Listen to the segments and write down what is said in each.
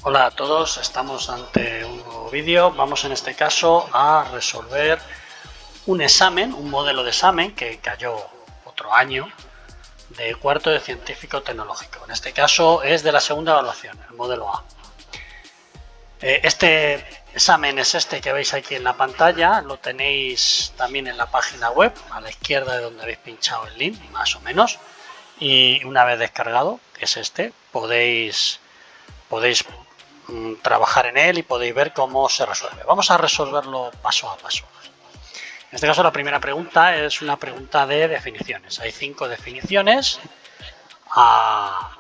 Hola a todos, estamos ante un nuevo vídeo. Vamos en este caso a resolver un examen, un modelo de examen que cayó otro año de cuarto de científico tecnológico. En este caso es de la segunda evaluación, el modelo A. Este examen es este que veis aquí en la pantalla, lo tenéis también en la página web, a la izquierda de donde habéis pinchado el link, más o menos. Y una vez descargado, que es este, podéis trabajar en él y podéis ver cómo se resuelve. Vamos a resolverlo paso a paso. En este caso la primera pregunta es una pregunta de definiciones. Hay 5 definiciones a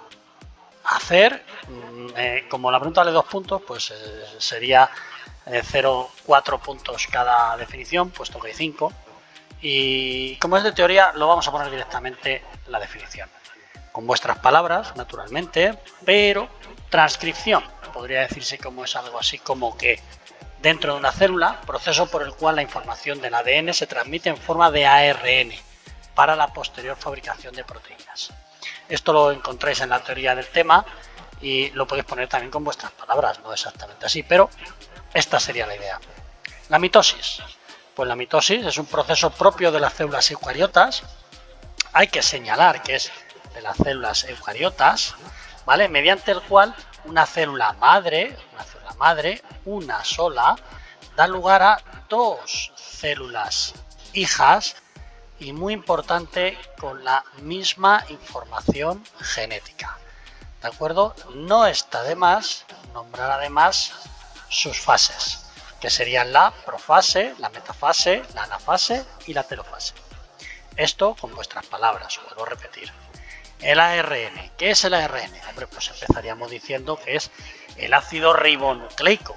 hacer. Como la pregunta vale 2 puntos, pues sería 0,4 puntos cada definición, puesto que hay 5. Y como es de teoría, lo vamos a poner directamente en la definición. Con vuestras palabras, naturalmente, pero transcripción. Podría decirse como es algo así como que dentro de una célula, proceso por el cual la información del ADN se transmite en forma de ARN para la posterior fabricación de proteínas. Esto lo encontráis en la teoría del tema y lo podéis poner también con vuestras palabras, no exactamente así, pero esta sería la idea. La mitosis. Pues la mitosis es un proceso propio de las células eucariotas. Hay que señalar que es de las células eucariotas, ¿vale? Mediante el cual una célula madre, una sola, da lugar a 2 células hijas y, muy importante, con la misma información genética. ¿De acuerdo? No está de más nombrar además sus fases, que serían la profase, la metafase, la anafase y la telofase. Esto con vuestras palabras, os vuelvo a repetir. El ARN. ¿Qué es el ARN? Hombre, pues empezaríamos diciendo que es el ácido ribonucleico,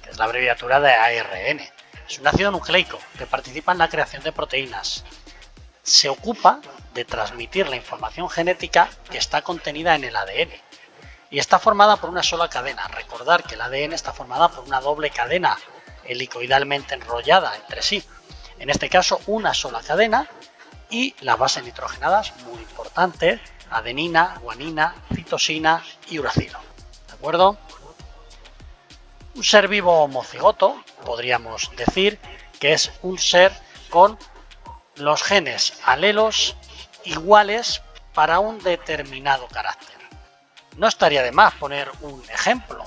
que es la abreviatura de ARN. Es un ácido nucleico que participa en la creación de proteínas. Se ocupa de transmitir la información genética que está contenida en el ADN. Y está formada por una sola cadena. Recordar que el ADN está formada por una doble cadena helicoidalmente enrollada entre sí. En este caso, una sola cadena. Y las bases nitrogenadas, muy importantes, adenina, guanina, citosina y uracilo. ¿De acuerdo? Un ser vivo homocigoto, podríamos decir que es un ser con los genes alelos iguales para un determinado carácter. No estaría de más poner un ejemplo.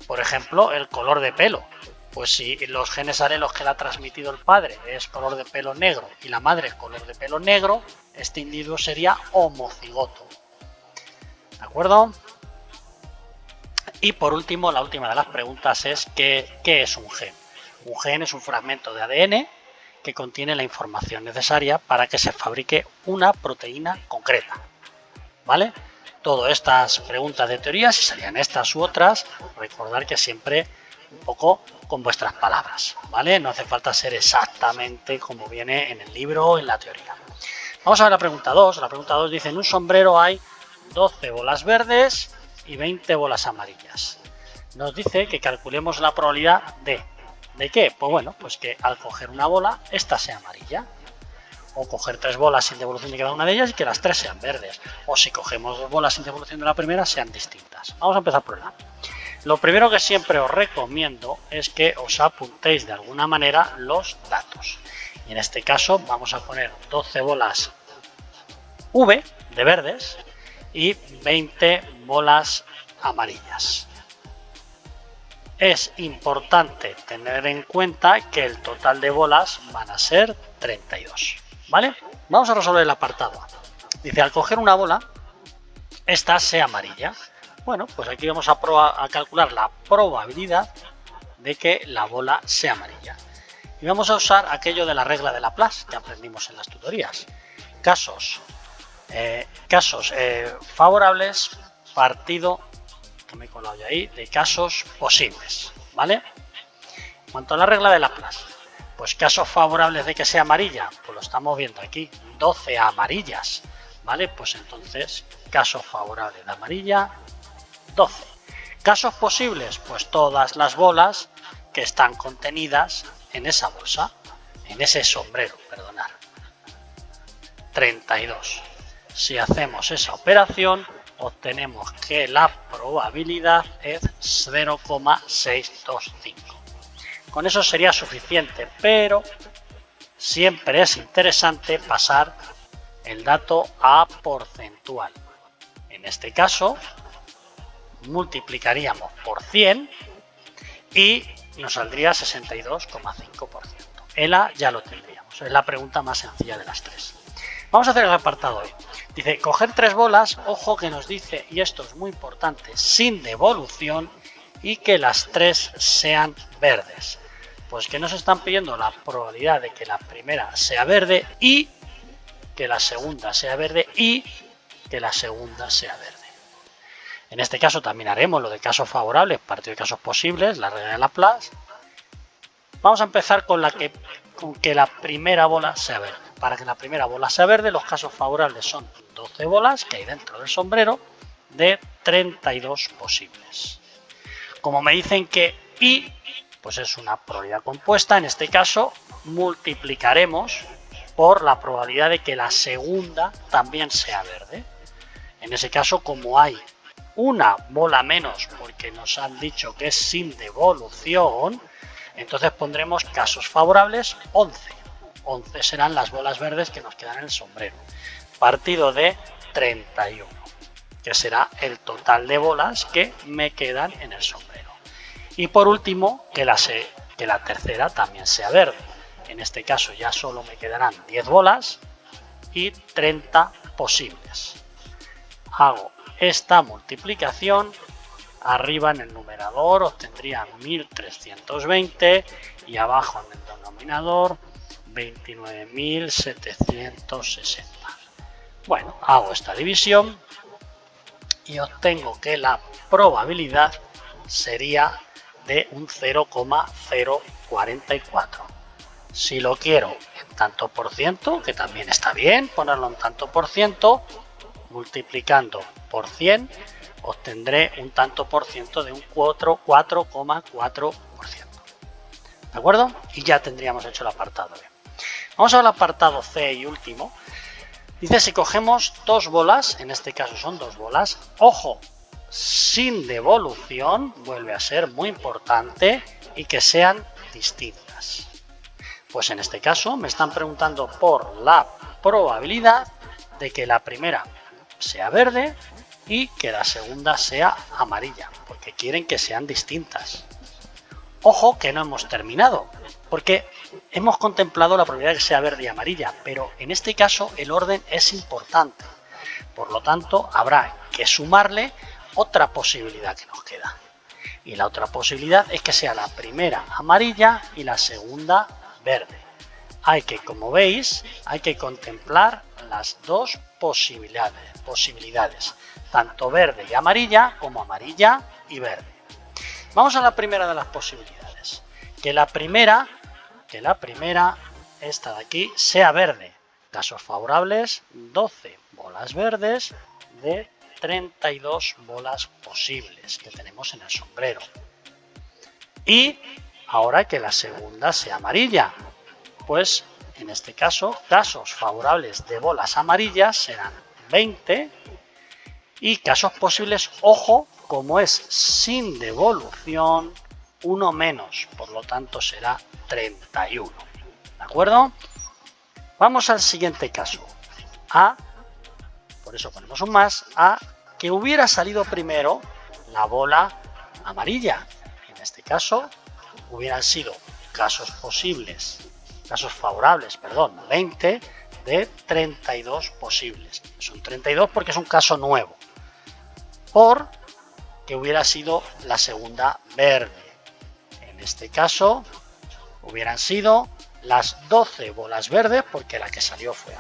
Por ejemplo, el color de pelo. Pues si los genes alelos que le ha transmitido el padre es color de pelo negro y la madre es color de pelo negro, este individuo sería homocigoto. ¿De acuerdo? Y por último, la última de las preguntas es ¿qué es un gen? Un gen es un fragmento de ADN que contiene la información necesaria para que se fabrique una proteína concreta. ¿Vale? Todas estas preguntas de teoría, si salían estas u otras, recordar que siempre un poco con vuestras palabras, ¿vale? No hace falta ser exactamente como viene en el libro o en la teoría. Vamos a ver la pregunta 2. La pregunta 2 dice: en un sombrero hay 12 bolas verdes y 20 bolas amarillas. Nos dice que calculemos la probabilidad ¿de qué? Pues bueno, pues que al coger una bola, esta sea amarilla. O coger 3 bolas sin devolución de cada una de ellas y que las 3 sean verdes. O si cogemos 2 bolas sin devolución de la primera, sean distintas. Vamos a empezar por el A. Lo primero que siempre os recomiendo es que os apuntéis de alguna manera los datos. Y en este caso vamos a poner 12 bolas V de verdes y 20 bolas amarillas. Es importante tener en cuenta que el total de bolas van a ser 32. ¿Vale? Vamos a resolver el apartado A. Dice: al coger una bola, esta sea amarilla. Bueno, pues aquí vamos a calcular la probabilidad de que la bola sea amarilla. Y vamos a usar aquello de la regla de Laplace que aprendimos en las tutorías. Casos favorables partido, que me he colado ya ahí, de casos posibles. ¿Vale? En cuanto a la regla de Laplace, pues casos favorables de que sea amarilla, pues lo estamos viendo aquí, 12 amarillas. ¿Vale? Pues entonces, casos favorables de amarilla, 12. Casos posibles, pues todas las bolas que están contenidas en esa bolsa, en ese sombrero, perdonar. 32. Si hacemos esa operación, obtenemos que la probabilidad es 0,625. Con eso sería suficiente, pero siempre es interesante pasar el dato a porcentual. En este caso, multiplicaríamos por 100 y nos saldría 62,5%. El A ya lo tendríamos, es la pregunta más sencilla de las tres. Vamos a hacer el apartado E. Dice, coger 3 bolas, ojo que nos dice, y esto es muy importante, sin devolución y que las 3 sean verdes. Pues que nos están pidiendo la probabilidad de que la primera sea verde y que la segunda sea verde y que la segunda sea verde. En este caso también haremos lo de casos favorables, partido de casos posibles, la regla de Laplace. Vamos a empezar con que la primera bola sea verde. Para que la primera bola sea verde, los casos favorables son 12 bolas que hay dentro del sombrero de 32 posibles. Como me dicen que I, pues es una probabilidad compuesta, en este caso multiplicaremos por la probabilidad de que la segunda también sea verde. En ese caso, como hay una bola menos porque nos han dicho que es sin devolución, entonces pondremos casos favorables 11. 11 serán las bolas verdes que nos quedan en el sombrero. Partido de 31, que será el total de bolas que me quedan en el sombrero. Y por último, que la tercera también sea verde. En este caso ya solo me quedarán 10 bolas y 30 posibles. Hago esta multiplicación, arriba en el numerador obtendría 1320 y abajo en el denominador 29.760. Bueno, hago esta división y obtengo que la probabilidad sería de un 0,044. Si lo quiero en tanto por ciento, que también está bien ponerlo en tanto por ciento, multiplicando por 100 obtendré un tanto por ciento de un 4,4%. ¿De acuerdo? Y ya tendríamos hecho el apartado B. Vamos al apartado C y último. Dice, si cogemos 2 bolas, en este caso son 2 bolas, ojo, sin devolución, vuelve a ser muy importante, y que sean distintas. Pues en este caso me están preguntando por la probabilidad de que la primera sea verde y que la segunda sea amarilla, porque quieren que sean distintas. Ojo que no hemos terminado, porque hemos contemplado la probabilidad de que sea verde y amarilla, pero en este caso el orden es importante. Por lo tanto, habrá que sumarle otra posibilidad que nos queda. Y la otra posibilidad es que sea la primera amarilla y la segunda verde. Hay que, como veis, hay que contemplar las dos posibilidades, tanto verde y amarilla como amarilla y verde. Vamos a la primera de las posibilidades, que la primera, esta de aquí, sea verde. Casos favorables, 12 bolas verdes de 32 bolas posibles que tenemos en el sombrero. Y ahora que la segunda sea amarilla, pues en este caso, casos favorables de bolas amarillas serán 20 y casos posibles, ojo, como es sin devolución, 1 menos, por lo tanto será 31. ¿De acuerdo? Vamos al siguiente caso. A, por eso ponemos un más, a que hubiera salido primero la bola amarilla. En este caso, hubieran sido casos favorables, 20 de 32 posibles. Son 32 porque es un caso nuevo. Por que hubiera sido la segunda verde. En este caso, hubieran sido las 12 bolas verdes, porque la que salió fue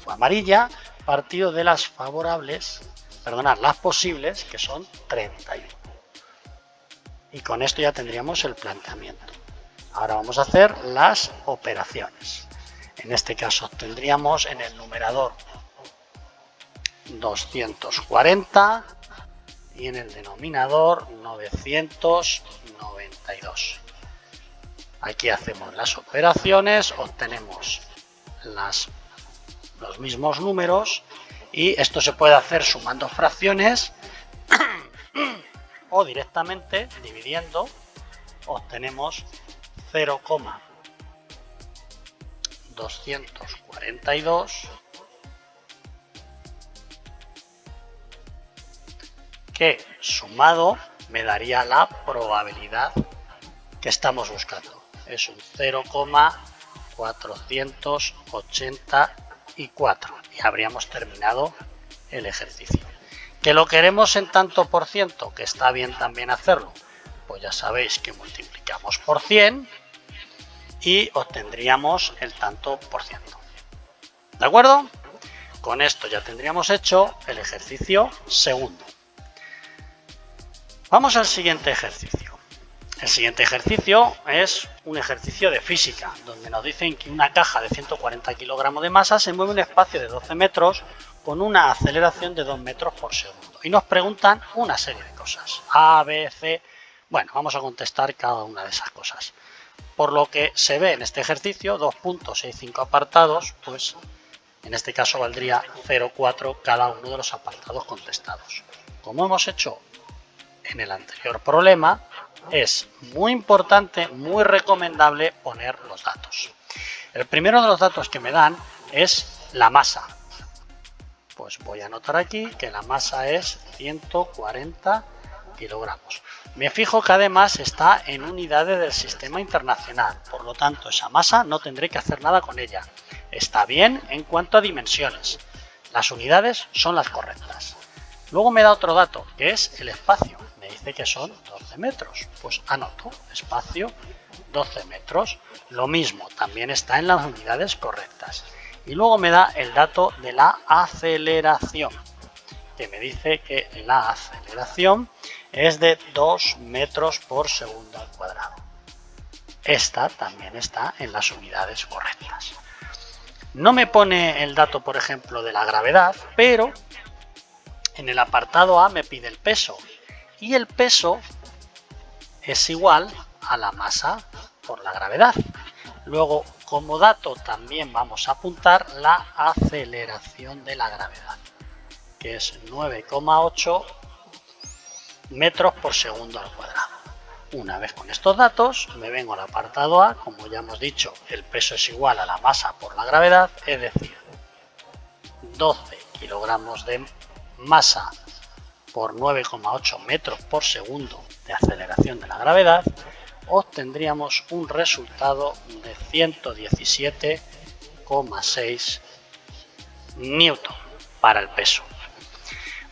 amarilla, partido de las favorables, las posibles, que son 31. Y con esto ya tendríamos el planteamiento. Ahora vamos a hacer las operaciones. En este caso tendríamos en el numerador 240 y en el denominador 992. Aquí hacemos las operaciones, obtenemos los mismos números Y esto se puede hacer sumando fracciones o directamente dividiendo. Obtenemos 0,242, que sumado me daría la probabilidad que estamos buscando. Es un 0,484 y habríamos terminado el ejercicio. ¿Que lo queremos en tanto por ciento? Que está bien también hacerlo. Pues ya sabéis que multiplicamos por 100 y obtendríamos el tanto por ciento. ¿De acuerdo? Con esto ya tendríamos hecho el ejercicio segundo. Vamos al siguiente ejercicio. El siguiente ejercicio es un ejercicio de física, donde nos dicen que una caja de 140 kilogramos de masa se mueve en un espacio de 12 metros con una aceleración de 2 metros por segundo. Y nos preguntan una serie de cosas. A, B, C. Bueno, vamos a contestar cada una de esas cosas. Por lo que se ve en este ejercicio, 2 puntos y 5 apartados, pues en este caso valdría 0,4 cada uno de los apartados contestados. Como hemos hecho en el anterior problema, es muy importante, muy recomendable poner los datos. El primero de los datos que me dan es la masa. Pues voy a anotar aquí que la masa es 140 kilogramos. Me fijo que además está en unidades del sistema internacional, por lo tanto esa masa no tendré que hacer nada con ella. Está bien en cuanto a dimensiones. Las unidades son las correctas. Luego me da otro dato, que es el espacio. Me dice que son 12 metros. Pues anoto, espacio 12 metros. Lo mismo, también está en las unidades correctas. Y luego me da el dato de la aceleración, que me dice que la aceleración es de 2 metros por segundo al cuadrado. Esta también está en las unidades correctas. No me pone el dato, por ejemplo, de la gravedad, pero en el apartado A me pide el peso. Y el peso es igual a la masa por la gravedad. Luego, como dato, también vamos a apuntar la aceleración de la gravedad, que es 9,8 metros por segundo al cuadrado. Una vez con estos datos, me vengo al apartado A. Como ya hemos dicho, el peso es igual a la masa por la gravedad, es decir, 12 kilogramos de masa por 9,8 metros por segundo de aceleración de la gravedad, obtendríamos un resultado de 117,6 newton para el peso.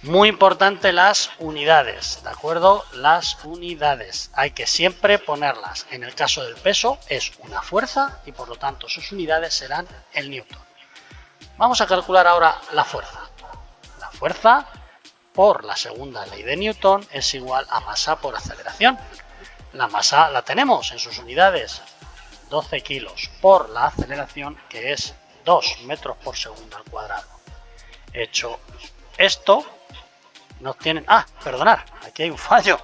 Muy importante las unidades, ¿de acuerdo? Las unidades hay que siempre ponerlas. En el caso del peso es una fuerza y por lo tanto sus unidades serán el newton. Vamos a calcular ahora la fuerza. La fuerza por la segunda ley de Newton es igual a masa por aceleración. La masa la tenemos en sus unidades, 12 kilos por la aceleración, que es 2 metros por segundo al cuadrado. Hecho esto, nos tienen... perdonad, aquí hay un fallo.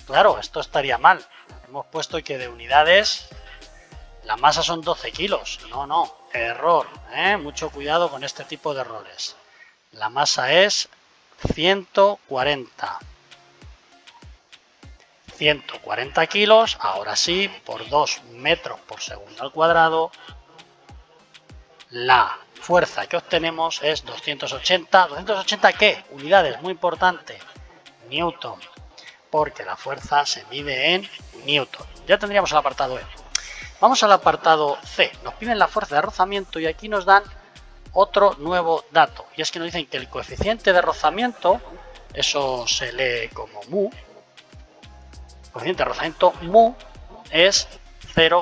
Claro, esto estaría mal. Hemos puesto que de unidades la masa son 12 kilos. No, error. Mucho cuidado con este tipo de errores. La masa es 140 kilos, ahora sí, por 2 metros por segundo al cuadrado. La fuerza que obtenemos es 280. ¿280 qué? Unidades, muy importante. Newton, porque la fuerza se mide en newton. Ya tendríamos el apartado E. Vamos al apartado C. Nos piden la fuerza de rozamiento y aquí nos dan otro nuevo dato. Y es que nos dicen que el coeficiente de rozamiento, eso se lee como mu, coeficiente de rozamiento mu es 0,3. El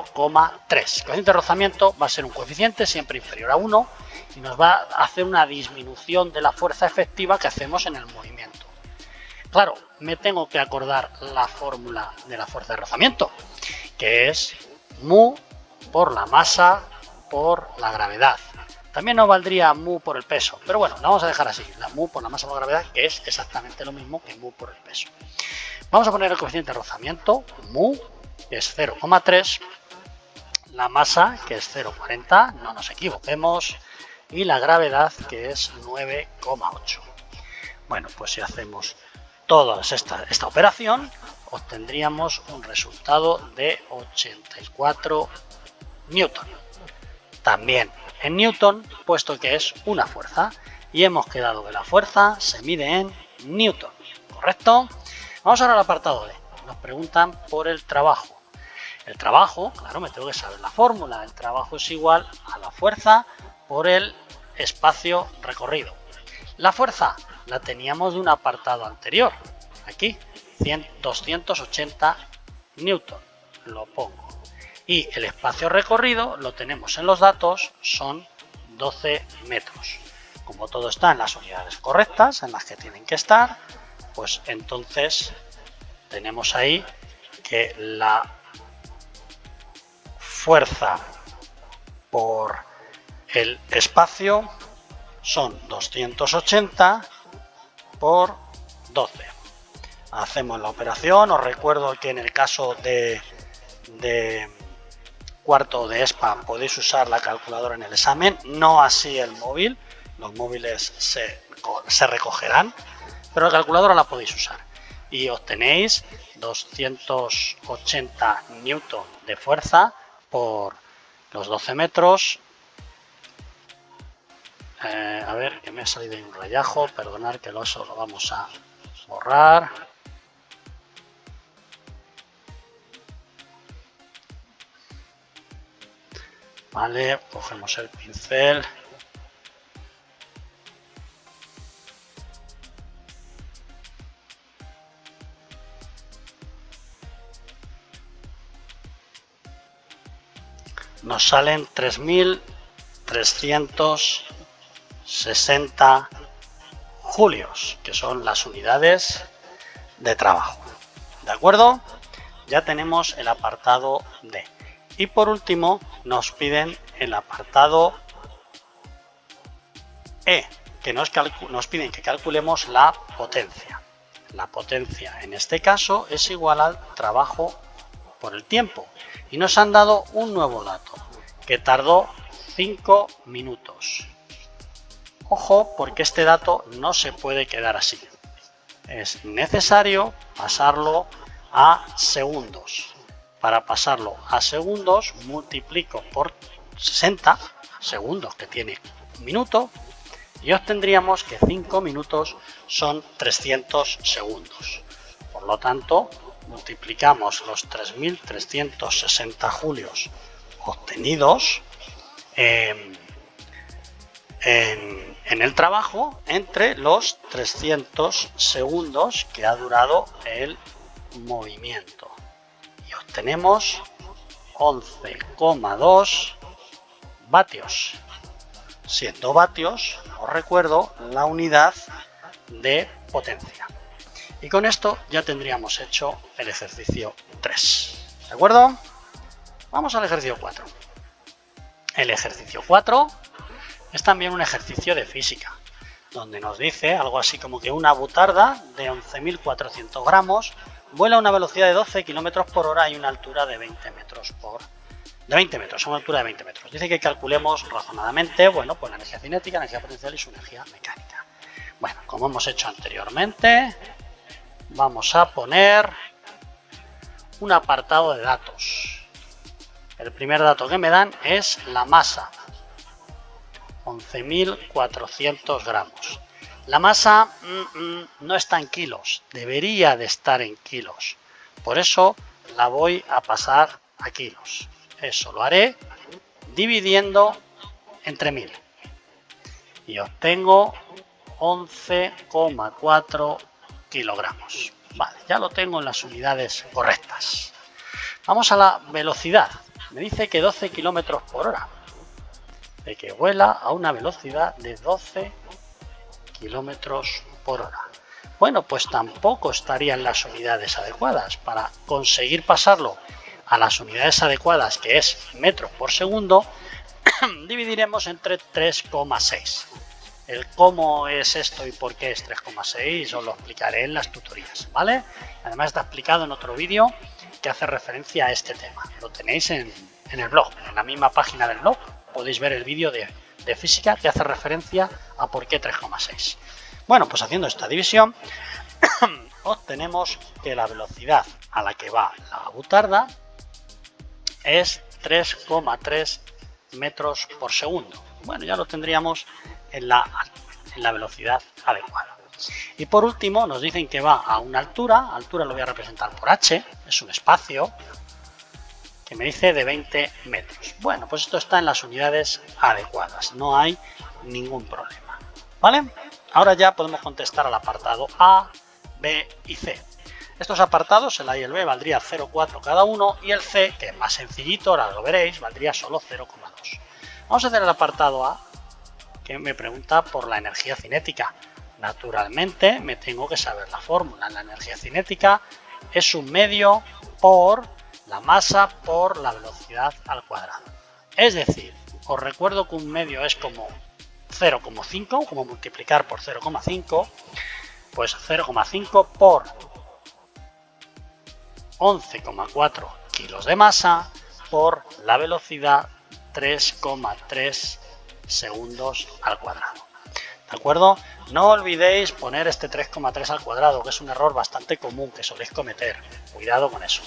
coeficiente de rozamiento va a ser un coeficiente siempre inferior a 1 y nos va a hacer una disminución de la fuerza efectiva que hacemos en el movimiento. Claro, me tengo que acordar la fórmula de la fuerza de rozamiento, que es mu por la masa por la gravedad. También nos valdría mu por el peso, pero bueno, la vamos a dejar así, la mu por la masa por la gravedad, que es exactamente lo mismo que mu por el peso. Vamos a poner el coeficiente de rozamiento, mu, que es 0,3, la masa, que es 0,40, no nos equivoquemos, y la gravedad, que es 9,8. Bueno, pues si hacemos toda esta operación, obtendríamos un resultado de 84 newton. También en newton, puesto que es una fuerza, y hemos quedado que la fuerza se mide en newton, ¿correcto? Vamos ahora al apartado D. Nos preguntan por el trabajo. El trabajo, claro, me tengo que saber la fórmula. El trabajo es igual a la fuerza por el espacio recorrido. La fuerza la teníamos de un apartado anterior. Aquí, 280 newton. Lo pongo. Y el espacio recorrido lo tenemos en los datos, son 12 metros. Como todo está en las unidades correctas, en las que tienen que estar, pues entonces tenemos ahí que la fuerza por el espacio son 280 por 12. Hacemos la operación. Os recuerdo que en el caso de cuarto de ESPA podéis usar la calculadora en el examen, no así el móvil. Los móviles se recogerán, pero la calculadora la podéis usar y obtenéis 280 newton de fuerza por los 12 metros. A ver, que me ha salido un rayajo, perdonad que eso lo vamos a borrar. Vale, cogemos el pincel. Nos salen 3.360 julios, que son las unidades de trabajo. ¿De acuerdo? Ya tenemos el apartado D. Y por último nos piden el apartado E, que nos piden que calculemos la potencia. La potencia en este caso es igual al trabajo por el tiempo. Y nos han dado un nuevo dato, que tardó 5 minutos. Ojo, porque este dato no se puede quedar así. Es necesario pasarlo a segundos. Para pasarlo a segundos, multiplico por 60 segundos, que tiene un minuto, y obtendríamos que 5 minutos son 300 segundos. Por lo tanto, multiplicamos los 3.360 julios obtenidos en el trabajo entre los 300 segundos que ha durado el movimiento. Y obtenemos 11,2 vatios. Siendo vatios, os recuerdo, la unidad de potencia. Y con esto ya tendríamos hecho el ejercicio 3. ¿De acuerdo? Vamos al ejercicio 4. El ejercicio 4 es también un ejercicio de física, donde nos dice algo así como que una butarda de 11.400 gramos vuela a una velocidad de 12 km por hora y una altura de 20 metros a una altura de 20 metros. Dice que calculemos razonadamente, bueno, pues la energía cinética, la energía potencial y su energía mecánica. Bueno, como hemos hecho anteriormente, vamos a poner un apartado de datos. El primer dato que me dan es la masa, 11.400 gramos. La masa no está en kilos, debería de estar en kilos. Por eso la voy a pasar a kilos. Eso lo haré dividiendo entre 1000. Y obtengo 11,4 kilogramos. Vale, ya lo tengo en las unidades correctas. Vamos a la velocidad. Me dice que 12 kilómetros por hora. De que vuela a una velocidad de 12 kilómetros por hora. Bueno, pues tampoco estarían las unidades adecuadas. Para conseguir pasarlo a las unidades adecuadas, que es metros por segundo, dividiremos entre 3,6. El cómo es esto y por qué es 3,6 os lo explicaré en las tutorías, ¿vale? Además está explicado en otro vídeo que hace referencia a este tema. Lo tenéis en el blog, en la misma página del blog. Podéis ver el vídeo de de física que hace referencia a por qué 3,6. Bueno, pues haciendo esta división obtenemos que la velocidad a la que va la butarda es 3,3 metros por segundo. Bueno, ya lo tendríamos en la velocidad adecuada. Y por último nos dicen que va a una altura lo voy a representar por h, es un espacio que me dice de 20 metros. Bueno, pues esto está en las unidades adecuadas, no hay ningún problema, ¿vale? Ahora ya podemos contestar al apartado A, B y C. Estos apartados, el A y el B, valdría 0,4 cada uno y el C, que es más sencillito, ahora lo veréis, valdría solo 0,2. Vamos a hacer el apartado A, que me pregunta por la energía cinética. Naturalmente me tengo que saber la fórmula. La energía cinética es un medio por la masa por la velocidad al cuadrado. Es decir, os recuerdo que un medio es como 0,5, como multiplicar por 0,5, pues 0,5 por 11,4 kilos de masa por la velocidad 3,3 segundos al cuadrado. ¿De acuerdo? No olvidéis poner este 3,3 al cuadrado, que es un error bastante común que soléis cometer. Cuidado con eso.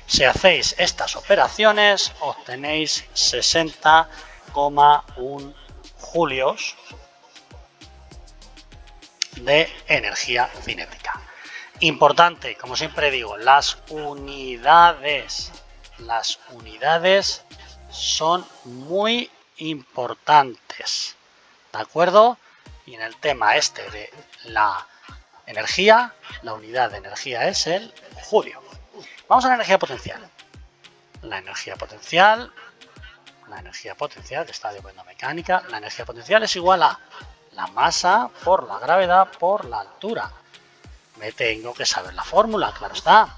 Si hacéis estas operaciones, obtenéis 60,1 julios de energía cinética. Importante, como siempre digo, las unidades son muy importantes. ¿De acuerdo? Y en el tema este de la energía, la unidad de energía es el julio. Vamos a la energía potencial. La energía potencial que está de mecánica, la energía potencial es igual a la masa por la gravedad por la altura. Me tengo que saber la fórmula, claro está.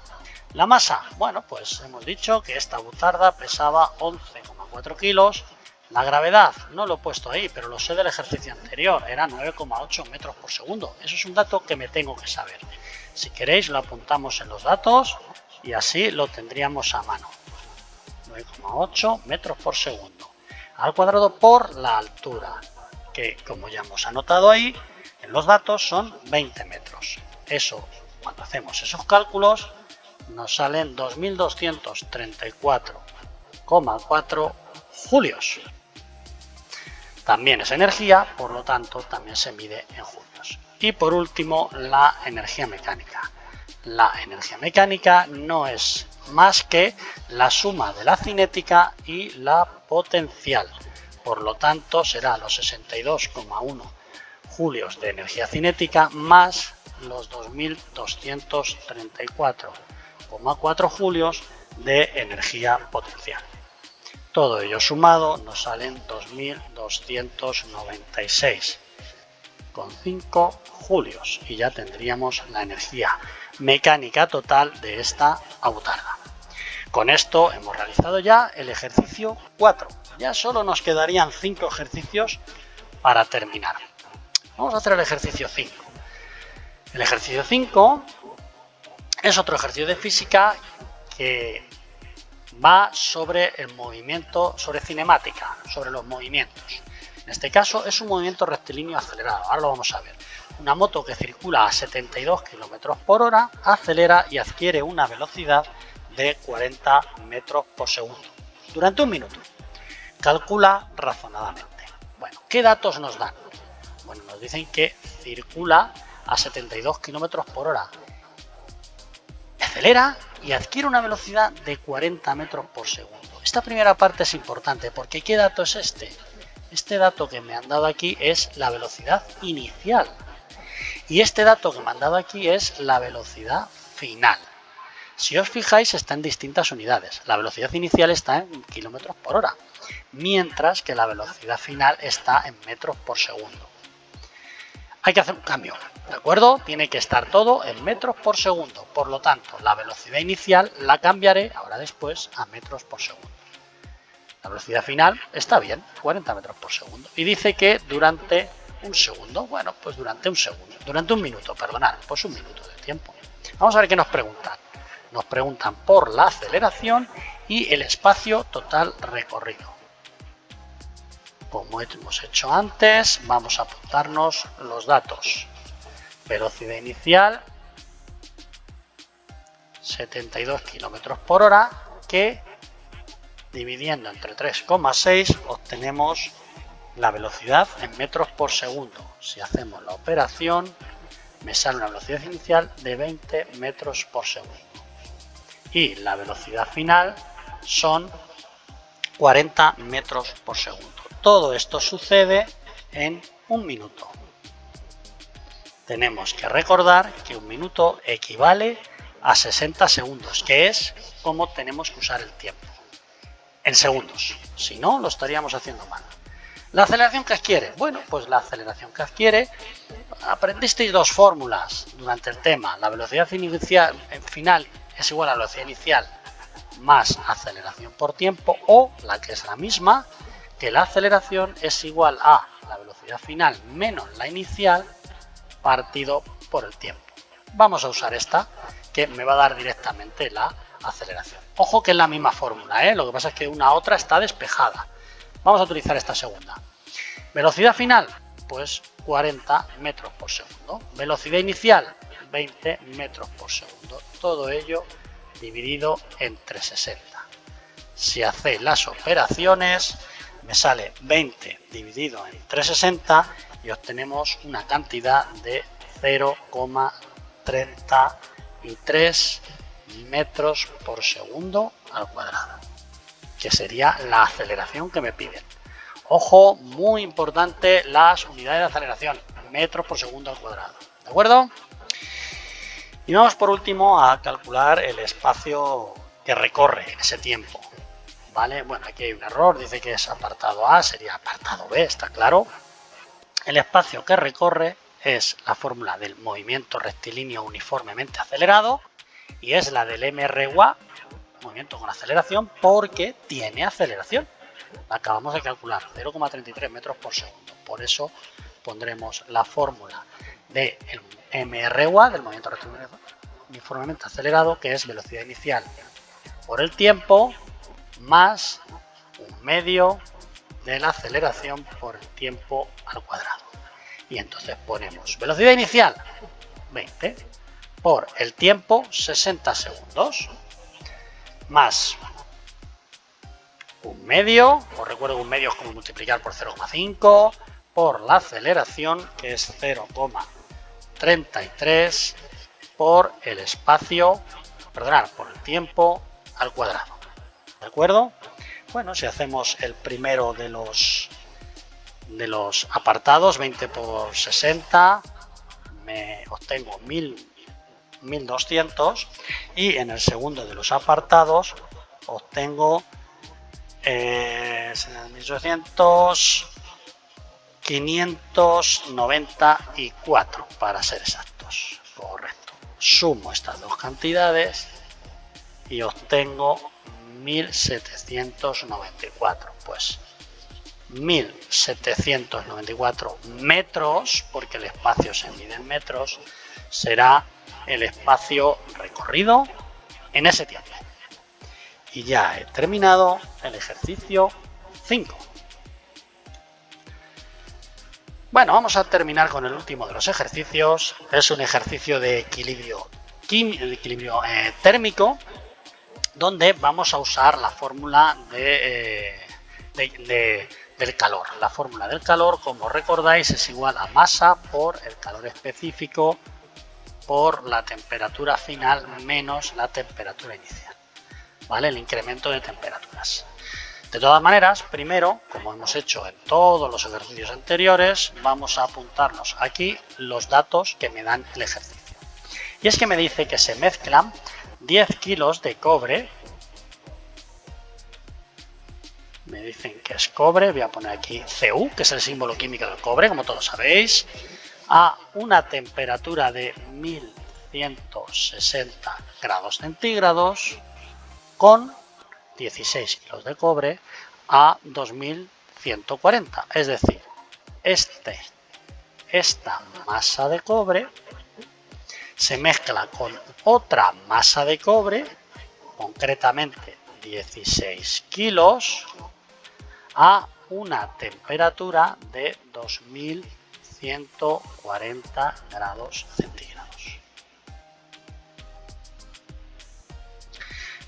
La masa, bueno, pues hemos dicho que esta butarda pesaba 11,4 kilos. La gravedad, no lo he puesto ahí, pero lo sé del ejercicio anterior, era 9,8 metros por segundo. Eso es un dato que me tengo que saber. Si queréis lo apuntamos en los datos y así lo tendríamos a mano. 9,8 metros por segundo al cuadrado por la altura, que como ya hemos anotado ahí, en los datos son 20 metros. Eso, cuando hacemos esos cálculos, nos salen 2.234,4 julios. También es energía, por lo tanto también se mide en julios. Y por último, la energía mecánica. La energía mecánica no es más que la suma de la cinética y la potencial. Por lo tanto, será los 62,1 julios de energía cinética más los 2.234,4 julios de energía potencial. Todo ello sumado nos salen 2.296,5 julios y ya tendríamos la energía mecánica total de esta butarda. Con esto hemos realizado ya el ejercicio 4. Ya solo nos quedarían 5 ejercicios para terminar. Vamos a hacer el ejercicio 5. El ejercicio 5 es otro ejercicio de física que va sobre el movimiento, sobre cinemática, sobre los movimientos. En este caso es un movimiento rectilíneo acelerado. Ahora lo vamos a ver. Una moto que circula a 72 km por hora acelera y adquiere una velocidad de 40 metros por segundo durante un minuto. Calcula razonadamente. Bueno, ¿qué datos nos dan? Bueno, nos dicen que circula a 72 km por hora. Acelera y adquiere una velocidad de 40 metros por segundo. Esta primera parte es importante porque ¿qué dato es este? Este dato que me han dado aquí es la velocidad inicial. Y este dato que me han dado aquí es la velocidad final. Si os fijáis, está en distintas unidades. La velocidad inicial está en kilómetros por hora, mientras que la velocidad final está en metros por segundo. Hay que hacer un cambio, ¿de acuerdo? Tiene que estar todo en metros por segundo. Por lo tanto, la velocidad inicial la cambiaré ahora después a metros por segundo. La velocidad final está bien, 40 metros por segundo. Y dice que durante un segundo, bueno, pues durante un minuto, perdonad, pues un minuto de tiempo. Vamos a ver qué nos preguntan. Nos preguntan por la aceleración y el espacio total recorrido. Como hemos hecho antes, vamos a apuntarnos los datos. Velocidad inicial 72 km por hora, que dividiendo entre 3,6 obtenemos la velocidad en metros por segundo. Si hacemos la operación, me sale una velocidad inicial de 20 metros por segundo. Y la velocidad final son 40 metros por segundo. Todo esto sucede en un minuto. Tenemos que recordar que un minuto equivale a 60 segundos, que es como tenemos que usar el tiempo. En segundos, si no, lo estaríamos haciendo mal. ¿La aceleración que adquiere? Bueno, pues la aceleración que adquiere, aprendisteis dos fórmulas durante el tema. La velocidad inicial final es igual a la velocidad inicial más aceleración por tiempo, o la que es la misma, que la aceleración es igual a la velocidad final menos la inicial partido por el tiempo. Vamos a usar esta, que me va a dar directamente la aceleración. Ojo que es la misma fórmula, ¿eh? Lo que pasa es que una a otra está despejada. Vamos a utilizar esta segunda. Velocidad final, pues 40 metros por segundo. Velocidad inicial, 20 metros por segundo. Todo ello dividido entre 60. Si hacéis las operaciones, me sale 20 dividido entre 60 y obtenemos una cantidad de 0,33 metros por segundo al cuadrado, que sería la aceleración que me piden. Ojo, muy importante las unidades de aceleración, metros por segundo al cuadrado, ¿de acuerdo? Y vamos por último a calcular el espacio que recorre en ese tiempo, ¿vale? Bueno, aquí hay un error, dice que es apartado A, sería apartado B, está claro. El espacio que recorre es la fórmula del movimiento rectilíneo uniformemente acelerado y es la del MRUA, movimiento con aceleración, porque tiene aceleración. La acabamos de calcular, 0,33 metros por segundo. Por eso pondremos la fórmula del MRUA, del movimiento rectilíneo uniformemente acelerado, que es velocidad inicial por el tiempo más un medio de la aceleración por el tiempo al cuadrado. Y entonces ponemos velocidad inicial 20 por el tiempo 60 segundos más un medio, os recuerdo que un medio es como multiplicar por 0,5 por la aceleración, que es 0,33 por el espacio, perdonad, por el tiempo al cuadrado. ¿De acuerdo? Bueno, si hacemos el primero de los apartados, 20 por 60, me obtengo 1200, y en el segundo de los apartados obtengo 1800, 594 para ser exactos. Correcto. Sumo estas dos cantidades y obtengo 1794. Pues 1794 metros, porque el espacio se mide en metros, será el espacio recorrido en ese tiempo. Y ya he terminado el ejercicio 5. Bueno, vamos a terminar con el último de los ejercicios. Es un ejercicio de equilibrio térmico, donde vamos a usar la fórmula del calor. La fórmula del calor, como recordáis, es igual a masa por el calor específico por la temperatura final menos la temperatura inicial, ¿vale? El incremento de temperaturas. De todas maneras, primero, como hemos hecho en todos los ejercicios anteriores, vamos a apuntarnos aquí los datos que me dan el ejercicio. Y es que me dice que se mezclan 10 kilos de cobre. Me dicen que es cobre, voy a poner aquí Cu, que es el símbolo químico del cobre, como todos sabéis, a una temperatura de 1160 grados centígrados con 16 kilos de cobre a 2140. Es decir, esta masa de cobre se mezcla con otra masa de cobre, concretamente 16 kilos, a una temperatura de 2140 grados centígrados.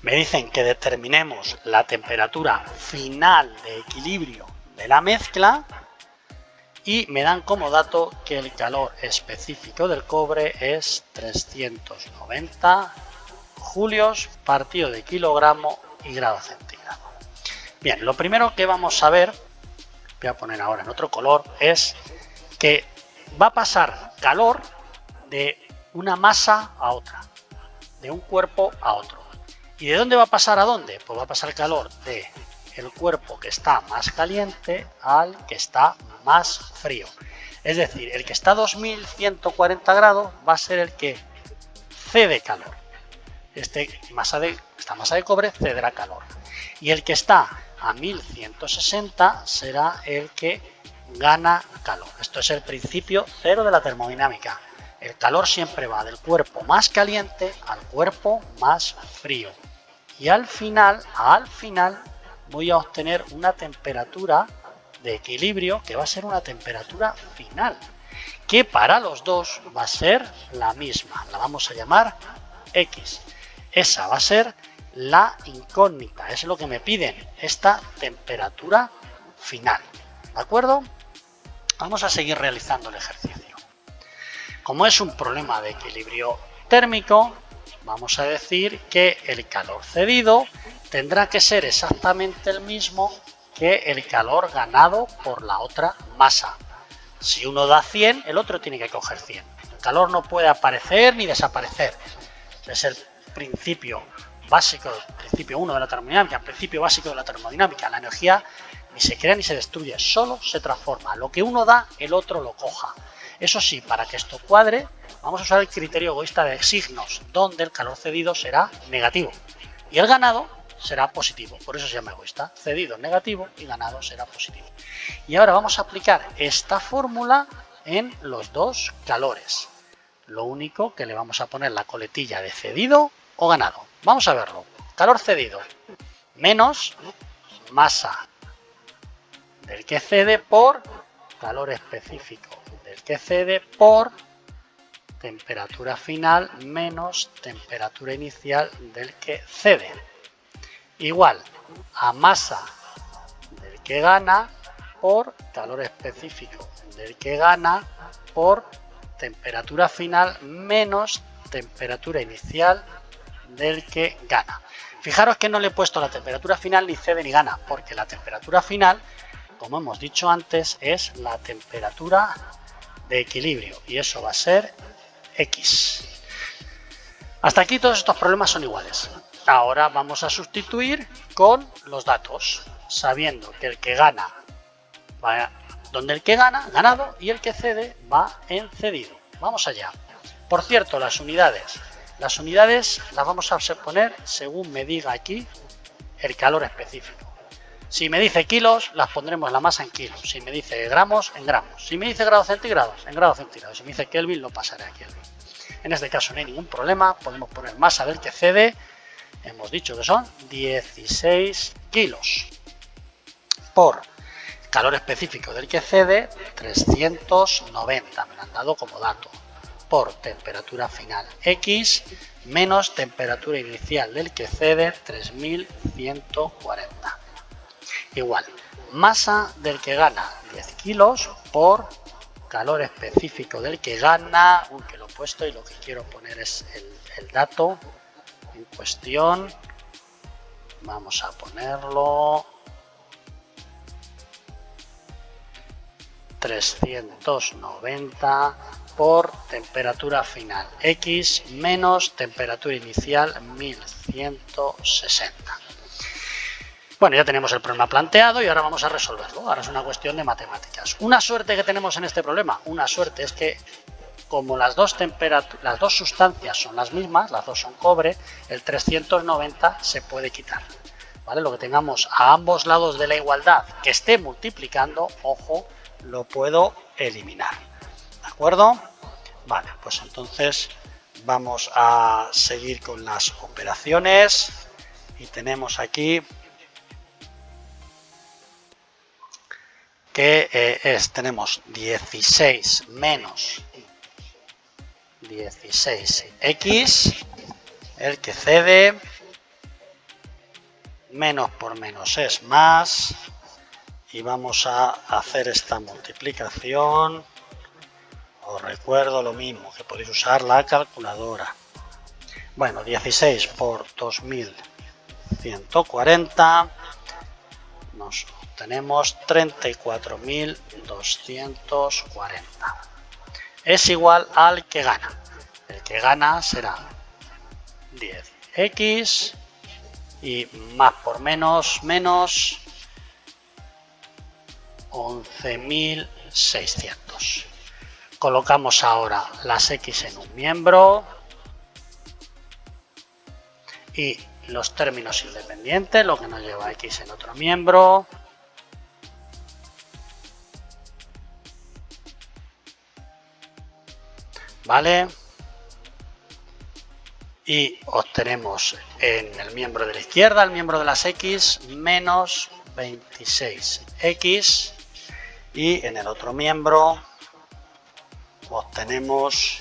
Me dicen que determinemos la temperatura final de equilibrio de la mezcla y me dan como dato que el calor específico del cobre es 390 julios partido de kilogramo y grado centígrado. Bien, lo primero que vamos a ver, voy a poner ahora en otro color, es que va a pasar calor de una masa a otra, de un cuerpo a otro. ¿Y de dónde va a pasar a dónde? Pues va a pasar calor de el cuerpo que está más caliente al que está más frío. Es decir, el que está a 2140 grados va a ser el que cede calor. Esta masa de cobre cederá calor. Y el que está a 1160 será el que gana calor. Esto es el principio cero de la termodinámica. El calor siempre va del cuerpo más caliente al cuerpo más frío. Y al final voy a obtener una temperatura de equilibrio que va a ser una temperatura final, que para los dos va a ser la misma. La vamos a llamar X. Esa va a ser la incógnita, es lo que me piden, esta temperatura final. ¿De acuerdo? Vamos a seguir realizando el ejercicio. Como es un problema de equilibrio térmico, vamos a decir que el calor cedido tendrá que ser exactamente el mismo que el calor ganado por la otra masa. Si uno da 100, el otro tiene que coger 100. El calor no puede aparecer ni desaparecer. Es el principio básico, principio 1 de la termodinámica, principio básico de la termodinámica. La energía ni se crea ni se destruye, solo se transforma. Lo que uno da, el otro lo coja. Eso sí, para que esto cuadre, vamos a usar el criterio egoísta de signos, donde el calor cedido será negativo y el ganado será positivo. Por eso se llama egoísta. Cedido negativo y ganado será positivo. Y ahora vamos a aplicar esta fórmula en los dos calores. Lo único que le vamos a poner la coletilla de cedido o ganado. Vamos a verlo. Calor cedido menos masa del que cede por calor específico del que cede por temperatura final menos temperatura inicial del que cede. Igual a masa del que gana por calor específico del que gana por temperatura final menos temperatura inicial del que gana. Fijaros que no le he puesto la temperatura final ni cede ni gana, porque la temperatura final, como hemos dicho antes, es la temperatura de equilibrio y eso va a ser X. Hasta aquí todos estos problemas son iguales. Ahora vamos a sustituir con los datos, sabiendo que el que gana va donde el que gana, ganado, y el que cede va en cedido. Vamos allá. Por cierto, las unidades las vamos a poner según me diga aquí el calor específico. Si me dice kilos, las pondremos la masa en kilos. Si me dice gramos, en gramos. Si me dice grados centígrados, en grados centígrados. Si me dice Kelvin, lo pasaré a Kelvin. En este caso no hay ningún problema. Podemos poner masa del que cede. Hemos dicho que son 16 kilos. Por calor específico del que cede, 390. Me lo han dado como dato. Por temperatura final X menos temperatura inicial del que cede, 3140. Igual, masa del que gana 10 kilos por calor específico del que gana, que lo he puesto y lo que quiero poner es el dato en cuestión. Vamos a ponerlo 390 por temperatura final X menos temperatura inicial 1160. Bueno, ya tenemos el problema planteado y ahora vamos a resolverlo. Ahora es una cuestión de matemáticas. Una suerte que tenemos en este problema, una suerte es que como las dos sustancias son las mismas, las dos son cobre, el 390 se puede quitar. ¿Vale? Lo que tengamos a ambos lados de la igualdad que esté multiplicando, ojo, lo puedo eliminar. ¿De acuerdo? Vale, pues entonces vamos a seguir con las operaciones y tenemos aquí que tenemos 16 menos 16x, el que cede, menos por menos es más, y vamos a hacer esta multiplicación. Os recuerdo lo mismo, que podéis usar la calculadora. Bueno, 16 por 2140 nos obtenemos 34.240. Es igual al que gana. El que gana será 10x y más por menos 11.600. Colocamos ahora las x en un miembro y los términos independientes, lo que nos lleva a x en otro miembro. ¿Vale? Y obtenemos en el miembro de la izquierda, el miembro de las x, menos 26x, y en el otro miembro obtenemos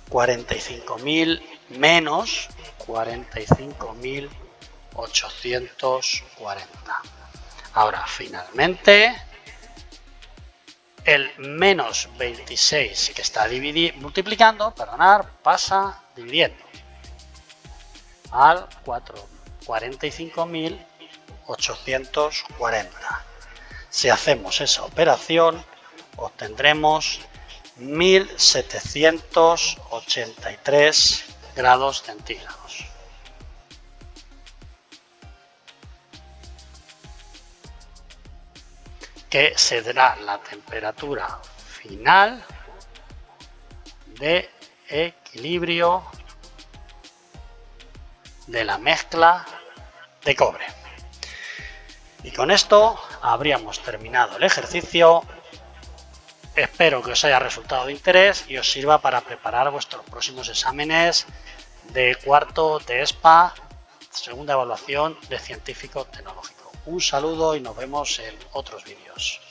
45.000 menos 45.840. Ahora, finalmente, el menos 26 que está multiplicando, pasa dividiendo al 45.840. Si hacemos esa operación, obtendremos 1783 grados centígrados. Que será la temperatura final de equilibrio de la mezcla de cobre. Y con esto habríamos terminado el ejercicio. Espero que os haya resultado de interés y os sirva para preparar vuestros próximos exámenes de cuarto de ESPA, segunda evaluación de científico tecnológico. Un saludo y nos vemos en otros vídeos.